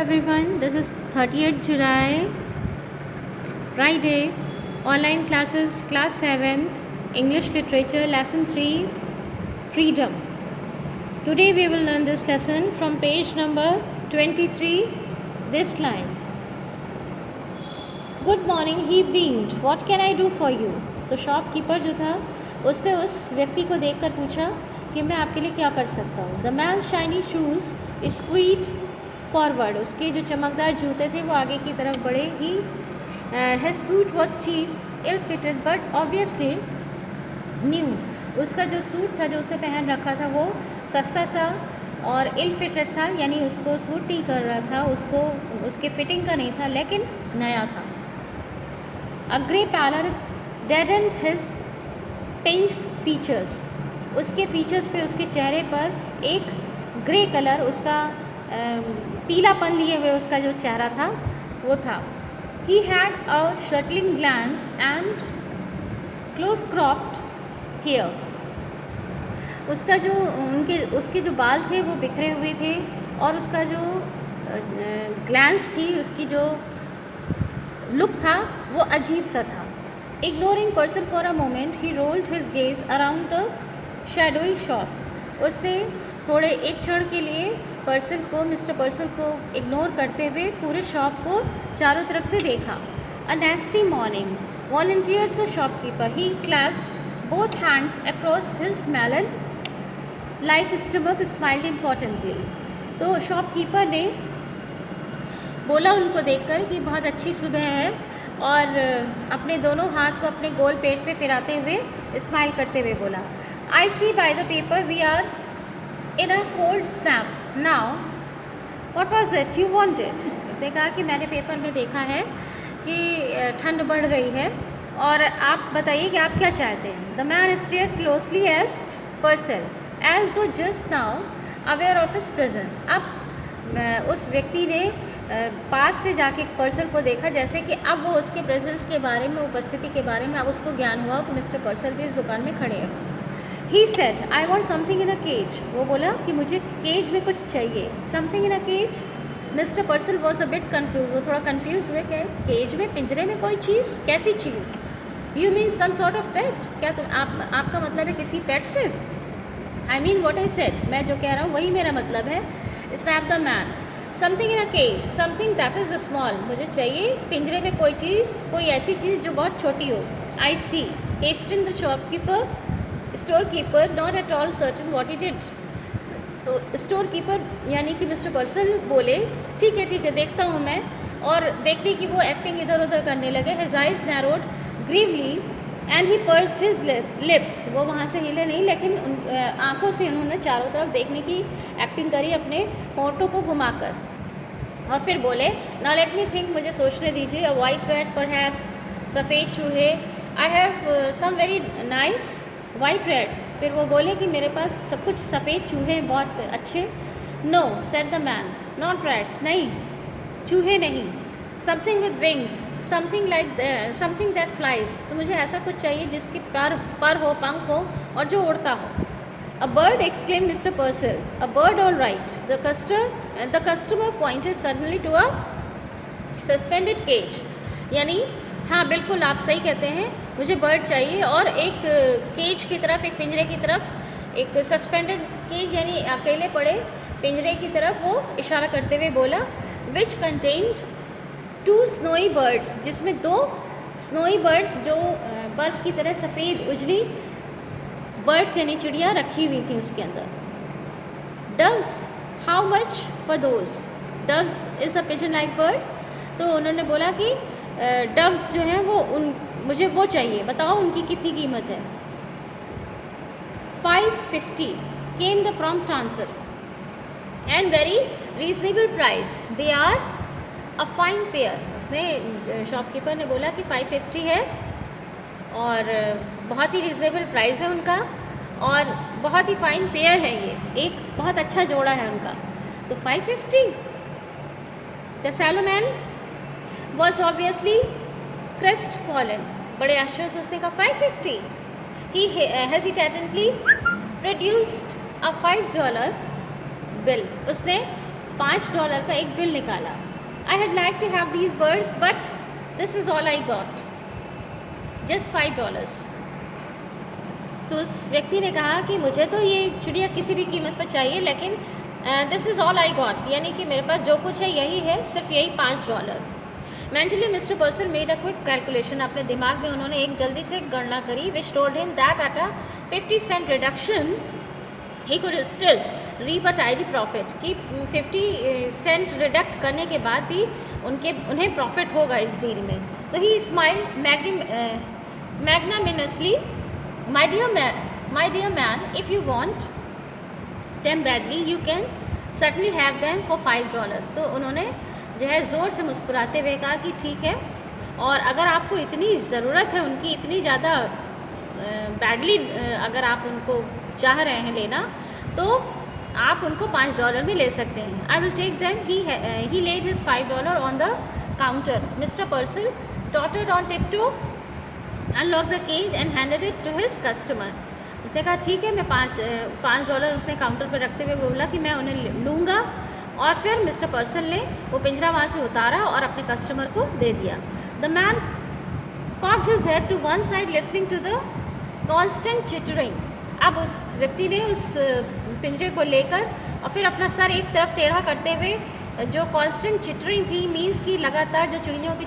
everyone, this is 30th July, Friday, online classes, class 7th, English Literature, lesson 3, Freedom. Today we will learn this lesson from page number 23, this line. Good morning, he beamed. What can I do for you? तो shopkeeper जो था उसने उस व्यक्ति को देखकर पूछा कि मैं आपके लिए क्या कर सकता हूँ. The man shiny shoes squid forward. उसके जो चमकदार जूते थे वो आगे की तरफ बढ़े. He his suit was cheap ill fitted but obviously new. उसका जो सूट था जो उसने पहन रखा था वो सस्ता सा और इल फिटेड था, यानी उसको सूट नहीं कर रहा था, उसको उसके फिटिंग का नहीं था, लेकिन नया था. A grey pallor deadened his pinched features. उसके फीचर्स पे, उसके चेहरे पर एक ग्रे कलर, उसका पीलापन लिए हुए उसका जो चेहरा था वो था. He had a shuttling glance and close cropped hair. उसका जो उसके जो बाल थे वो बिखरे हुए थे और उसका जो ग्लैंस थी, उसकी जो लुक था वो अजीब सा था. Ignoring person for a moment he rolled his gaze around the shadowy shop. उसने थोड़े एक क्षण के लिए मिस्टर पर्सन को इग्नोर करते हुए पूरे शॉप को चारों तरफ से देखा. A nasty morning volunteered the shopkeeper. He clasped both hands across his melon like stomach smiled importantly. तो शॉपकीपर ने बोला उनको देखकर कि बहुत अच्छी सुबह है, और अपने दोनों हाथ को अपने गोल पेट पे फिराते हुए स्माइल करते हुए बोला, I see by the paper we are in a cold snap now. What was it you wanted? उसने कहा कि मैंने पेपर में देखा है कि ठंड बढ़ रही है, और आप बताइए कि आप क्या चाहते हैं. The man stared closely at person as though just now aware of his presence. अब उस व्यक्ति ने पास से जाके एक पर्सन को देखा, जैसे कि अब वो उसके प्रेजेंस के बारे में, उपस्थिति के बारे में अब उसको ज्ञान हुआ कि मिस्टर पर्सन भी इस दुकान में खड़े हैं. He said I want something in a cage. वो बोला कि मुझे केज में कुछ चाहिए. Something in a cage. Mister person was a bit confuse. वो थोड़ा कन्फ्यूज हुए. क्या केज में, पिंजरे में कोई चीज़? कैसी चीज़? You mean some sort of pet? क्या आपका मतलब है किसी पेट से? I mean what I said. मैं जो कह रहा हूँ वही मेरा मतलब है. Snap the man. Something in a cage, something that is small. मुझे चाहिए पिंजरे में कोई चीज़, कोई ऐसी चीज़ जो बहुत छोटी हो. I see. Hastened the shopkeeper storekeeper not at all certain what he did. तो स्टोर कीपर यानी कि मिस्टर पर्सन बोले, ठीक है देखता हूँ मैं, और देखने की वो एक्टिंग इधर उधर करने लगे. His eyes narrowed grievedly and he pursed his lips. वो वहाँ से हिले नहीं, लेकिन आँखों से उन्होंने चारों तरफ देखने की एक्टिंग करी अपने होंठों को घुमाकर, और फिर बोले, नाउ लेट मी थिंक, मुझे सोचने दीजिए. अ वाइट रैट परहैप्स, सफ़ेद चूहे. I have some very nice white rat. फिर वो बोले कि मेरे पास सब कुछ सफ़ेद चूहे हैं, बहुत अच्छे. No said the man, not rats. नहीं, चूहे नहीं. Something with wings, something like something that flies. तो मुझे ऐसा कुछ चाहिए जिसके पर हो, पंख हो और जो उड़ता हो. A bird exclaim mister Purcell. A bird all right. The customer pointed suddenly to a suspended cage. यानी हाँ बिल्कुल आप सही कहते हैं, मुझे बर्ड चाहिए, और एक केज की तरफ, एक पिंजरे की तरफ, एक सस्पेंडेड केज यानी अकेले पड़े पिंजरे की तरफ वो इशारा करते हुए बोला. विच कंटेन्ड 2 स्नोई बर्ड्स. जिसमें 2 स्नोई बर्ड्स जो बर्फ़ की तरह सफ़ेद उजली बर्ड्स यानी चिड़िया रखी हुई थी उसके अंदर. Doves, how much for those? Doves is a pigeon like bird. तो उन्होंने बोला कि डव्स जो हैं वो मुझे वो चाहिए, बताओ उनकी कितनी कीमत है. 550 came the prompt answer. And very reasonable price. They are a fine pair. उसने शॉपकीपर ने बोला कि 550 है और बहुत ही रीजनेबल प्राइस है उनका, और बहुत ही फाइन पेयर है, ये एक बहुत अच्छा जोड़ा है उनका. तो 550. The salesman was obviously crestfallen. बड़े आश्चर्य से उसने कहा 550. He hesitantly produced a $5 bill. उसने $5 का एक बिल निकाला। I had like to have these birds but this is all I got, just $5। तो उस व्यक्ति ने कहा कि मुझे तो ये चिड़िया किसी भी कीमत पर चाहिए, लेकिन this is all I got, यानी कि मेरे पास जो कुछ है यही है, सिर्फ यही $5। Mentally mister Person made a quick calculation, अपने दिमाग में उन्होंने एक जल्दी से गणना करी, which told him that at a 50 cent reduction he could still reap a tidy profit, कि 50 सेंट रिडक्ट करने के बाद भी उन्हें प्रॉफिट होगा इस डील में। तो he smile magnanimously, my dear man, if you want them badly you can certainly have them for $5। तो उन्होंने जो है ज़ोर से मुस्कुराते हुए कहा कि ठीक है, और अगर आपको इतनी ज़रूरत है उनकी, इतनी ज़्यादा बैडली अगर आप उनको चाह रहे हैं लेना, तो आप उनको $5 में ले सकते हैं। I will take them. He laid his $5 on the counter. Mister Person tottered on tiptoe, unlock the cage and handed it to his customer. उसने कहा ठीक है, मैं $5 उसने काउंटर पर रखते हुए बोला कि मैं उन्हें लूँगा, और फिर मिस्टर पर्सन ने वो पिंजरा वहाँ से उतारा और अपने कस्टमर को दे दिया। The man cocked his head to one side listening to the constant chittering. अब उस व्यक्ति ने उस पिंजरे को लेकर और फिर अपना सर एक तरफ टेढ़ा करते हुए, जो कॉन्स्टेंट चिटरिंग थी मीन्स की लगातार जो चिड़ियों की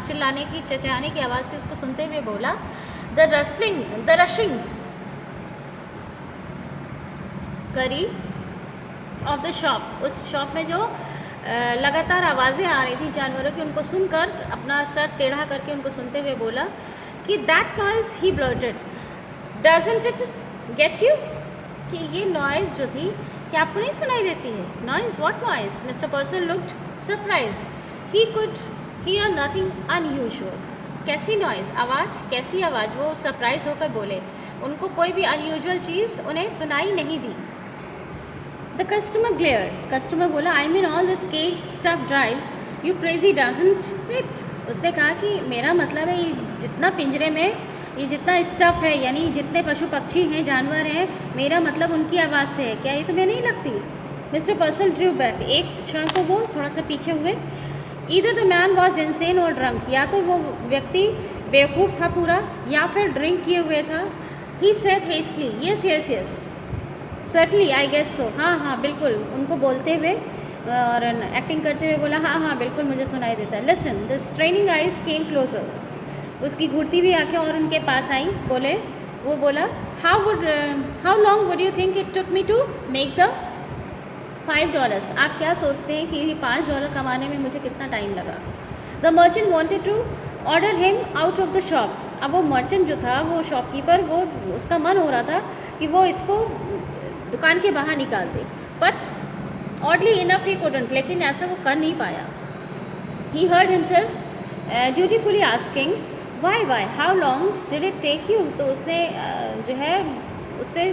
चिल्लाने की, चहचहाने की आवाज़ थी, उसको सुनते हुए बोला, द रशिंग करी ऑफ द शॉप। उस शॉप में जो लगातार आवाज़ें आ रही थी जानवरों की, उनको सुनकर अपना सर टेढ़ा करके उनको सुनते हुए बोला कि that noise he blurted, doesn't it get you, कि ये नॉइज़ जो थी क्या आपको नहीं सुनाई देती है? Noise, what noise? Mister person looked surprise, he could hear nothing unusual. कैसी नॉइज़? आवाज़, कैसी आवाज़? वो सरप्राइज होकर बोले, उनको कोई भी अनयूजुअल चीज़ उन्हें सुनाई नहीं दी। द कस्टमर ग्लेयर, कस्टमर बोला, I mean all this cage stuff drives you crazy doesn't it. उसने कहा कि मेरा मतलब है, ये जितना पिंजरे में ये जितना स्टफ़ है, यानी जितने पशु पक्षी हैं, जानवर हैं, मेरा मतलब उनकी आवाज़ से है, क्या ये तुम्हें नहीं लगती? मिस्टर पर्सन ड्रू बैक, एक क्षण को वो थोड़ा सा पीछे हुए। Either the man was insane और ड्रंक, या तो वो व्यक्ति बेवकूफ़ था पूरा या फिर ड्रिंक किए हुए था। He said hastily, yes yes yes certainly I guess so, हाँ हाँ बिल्कुल, उनको बोलते हुए और एक्टिंग करते हुए बोला, हाँ हाँ बिल्कुल मुझे सुनाई देता है। Listen, the straining eyes came closer, उसकी घूरती हुई आंखें और उनके पास आई। वो बोला, how long would you think it took me to make the $5? आप क्या सोचते हैं कि ये $5 कमाने में मुझे कितना टाइम लगा? The merchant wanted to order him out of the shop. अब वो मर्चेंट जो था, वो शॉपकीपर, वो उसका मन हो रहा था कि वो इसको दुकान के बाहर निकाल दे, but oddly enough he couldn't, लेकिन ऐसा वो कर नहीं पाया। He heard himself dutifully asking why how long did it take you. तो उसने जो है उससे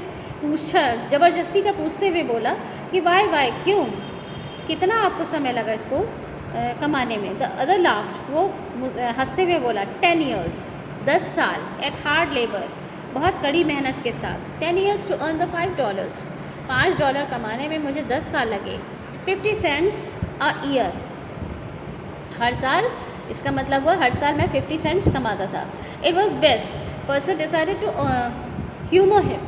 पूछा, ज़बरदस्ती का पूछते हुए बोला कि वाई क्यों, कितना आपको समय लगा इसको कमाने में? द अदर लाफ्ड, वो हंसते हुए बोला, 10 years, 10 साल, एट हार्ड लेबर, बहुत कड़ी मेहनत के साथ। 10 years टू अर्न द $5, $5 कमाने में मुझे 10 साल लगे। 50 cents अ ईयर, हर साल, इसका मतलब हुआ हर साल मैं 50 cents कमाता था। It was best, person decided to humour him.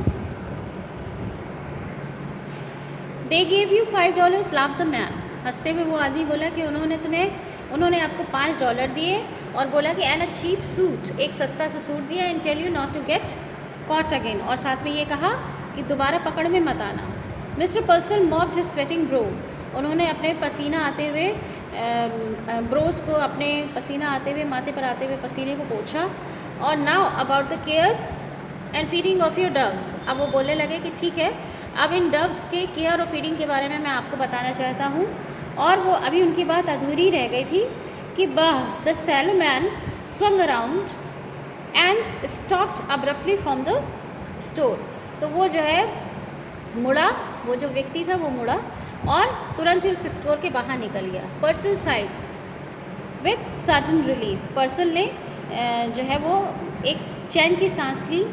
They gave you $5, laugh the man, हंसते हुए वो आदमी बोला कि उन्होंने आपको $5 दिए और बोला कि एंड अ चीप सूट, एक सस्ता सा सूट दिया, and tell you not to get caught again, और साथ में ये कहा कि दोबारा पकड़ में मत आना। Mister Person mopped his sweating brow, उन्होंने अपने पसीना आते हुए ब्रोस को, अपने पसीना आते हुए, माथे पर आते हुए पसीने को पोंछा। और now about the care and feeding of your doves, अब वो बोलने लगे कि ठीक है, अब इन डव्स के केयर और फीडिंग के बारे में मैं आपको बताना चाहता हूँ। और वो अभी उनकी बात अधूरी रह गई थी कि the sallow man swung around and stopped abruptly from the store. तो वो जो है मुड़ा, वो जो व्यक्ति था वो मुड़ा और तुरंत ही उस स्टोर के बाहर निकल गया। Person sighed with sudden relief, Person ने जो है वो एक चैन की सांस ली।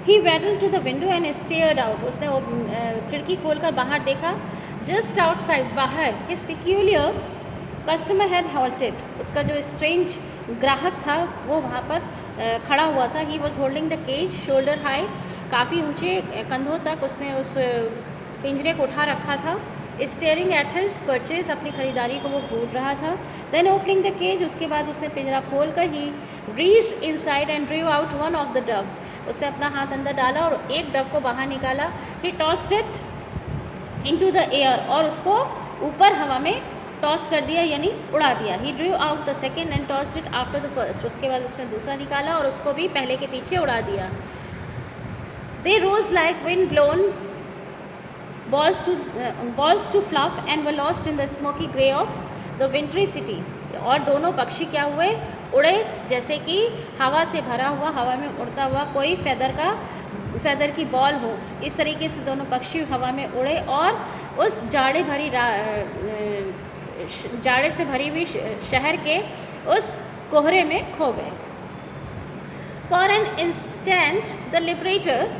He waddled to the window and stared out, उसने वो खिड़की खोलकर बाहर देखा जस्ट आउटसाइड, बाहर, his peculiar customer had halted, उसका जो स्ट्रेंज ग्राहक था वो वहाँ पर खड़ा हुआ था। He was holding the cage shoulder high, काफ़ी ऊंचे कंधों तक उसने उस पिंजरे को उठा रखा था। स्टेयरिंग एट हिज परचेज, अपनी खरीदारी को वो घूर रहा था। देन ओपनिंग द केज, उसके बाद उसने पिंजरा खोल कर ही reached inside and ड्रीव out one of the Dove, उसने अपना हाथ अंदर डाला और एक डव को बाहर निकाला। He tossed it into the air, और उसको ऊपर हवा में टॉस कर दिया यानी उड़ा दिया। He drew out the second and tossed it after the first, उसके बाद उसने दूसरा निकाला और उसको भी पहले के पीछे उड़ा दिया। They rose like wind blown balls to fluff and were lost in the smoky grey of the wintry city, और दोनों पक्षी क्या हुए, उड़े जैसे कि हवा से भरा हुआ, हवा में उड़ता हुआ कोई फैदर की बॉल हो। इस तरीके से दोनों पक्षी हवा में उड़े और उस जाड़े से भरी हुई शहर के उस कोहरे में खो गए। For an instant the liberator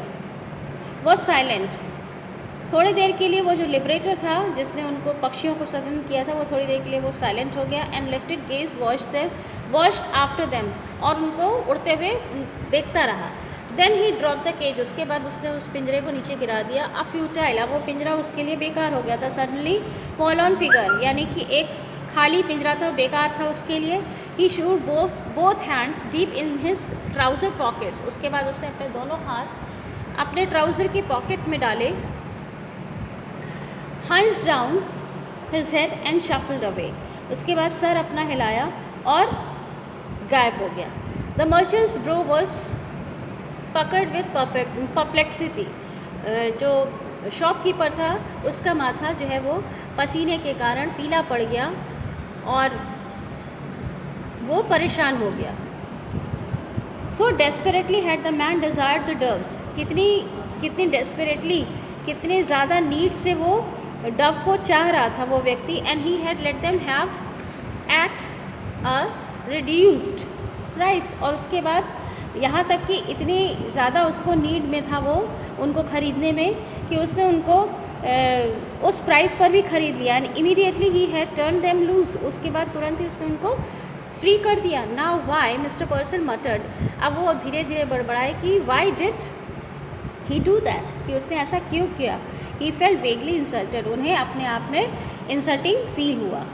was silent, थोड़ी देर के लिए वो जो लिबरेटर था जिसने उनको पक्षियों को स्वतंत्र किया था वो थोड़ी देर के लिए वो साइलेंट हो गया। And lifted gaze watched after them, और उनको उड़ते हुए देखता रहा। Then he drop the cage, उसके बाद उसने उस पिंजरे को नीचे गिरा दिया। अ फ्यूटाइल, अब वो पिंजरा उसके लिए बेकार हो गया था। सडनली फॉल ऑन फिगर, यानी कि एक खाली पिंजरा था, बेकार था उसके लिए। He shoved both hands deep in his trouser pockets, उसके बाद उसने अपने दोनों हाथ अपने ट्राउज़र की पॉकेट में डाले। Hunch down his head and shuffled away, उसके बाद सर अपना हिलाया और गायब हो गया। द मर्चेंट्स ब्रो वॉज पकड़ विद परप्लेक्सिटी, जो शॉपकीपर था उसका माथा जो है वो पसीने के कारण पीला पड़ गया और वो परेशान हो गया। So desperately had the man desired the doves, कितनी डेस्परेटली, कितने ज़्यादा नीड से वो डव को चाह रहा था वो व्यक्ति। And he had let them have at a reduced price, और उसके बाद यहाँ तक कि इतनी ज़्यादा उसको नीड में था वो उनको ख़रीदने में कि उसने उनको उस प्राइस पर भी ख़रीद लिया। And immediately he had turn them loose, उसके बाद तुरंत ही उसने उनको फ्री कर दिया। Now why mister person muttered, अब वो धीरे धीरे बड़बड़ाए कि why did he do that, कि उसने ऐसा क्यों किया। ही फेल्ट वेगली इंसल्टेड, उन्हें अपने आप में इंसल्टिंग फील हुआ।